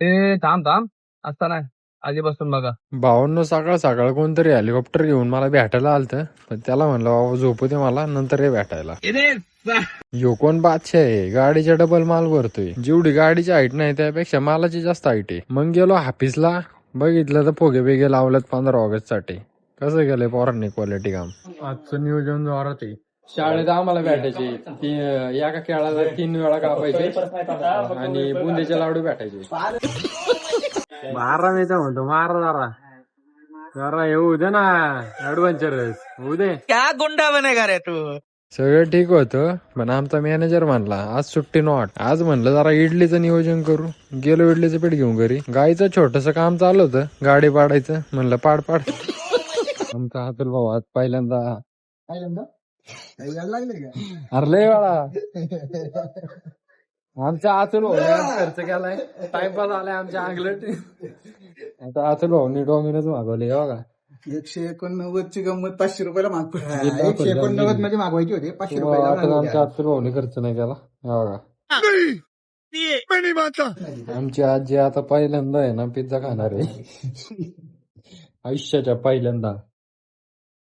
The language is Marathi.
ए थांब थांब, असता नाही आधीपासून बघा. भावांनो सकाळ सकाळ कोणतरी हेलिकॉप्टर घेऊन मला भेटायला आलतं, पण त्याला म्हणलं बाबा झोपू दे मला, नंतर हे भेटायला. यो कोण बादशाह आहे, गाडीच्या डबल माल भरतोय. जेवढी गाडीची हाईट नाही त्यापेक्षा मालाची जास्त हाईट आहे. मग गेलो ऑफिसला, बघितलं तर फोगे बिगे लावलेत 15 ऑगस्ट साठी. कसं गेलंय पोरांनी क्वालिटी काम. आजचं नियोजन जोरात आहे. शाळेत आम्हाला भेटायचे एका खेळाला 3 वेळा कापायचे आणि बुंदीचे लाडू भेटायचे. मारा मी तर म्हणतो, मारा जरा जरा येऊ दे ना, ऍडव्हेंचर होऊ दे. क्या गुंडा बनेगा रे तू. सगळं ठीक होतं, पण आमचा मॅनेजर म्हणला आज सुट्टी नॉट. आज म्हणलं जरा इडलीचं नियोजन करू. गेलो इडलीचं पीठ घेऊन घरी. गाईचं छोटस काम चालू होतं, गाडी पाडायचं. म्हणलं पाड पाड. आमचा अतुल भाऊ आज पहिल्यांदा अरे लय वेळा आमच्या अतुल भाऊ खर्च केलाय, टाइमपास आलाय आमच्या अंगलट. आता अतुल भाऊनी डॉमिनोज मागवले बघा. 189 ची गंमत 500 रुपयाला माग पडली. 189 मध्ये मागवायची होती, 500 रुपयाला. आमच्या अतुल भाऊनी खर्च नाही केला बघा. आमची आजी आता पहिल्यांदा आहे ना पिझ्झा खाणार आहे आयुष्याच्या पहिल्यांदा.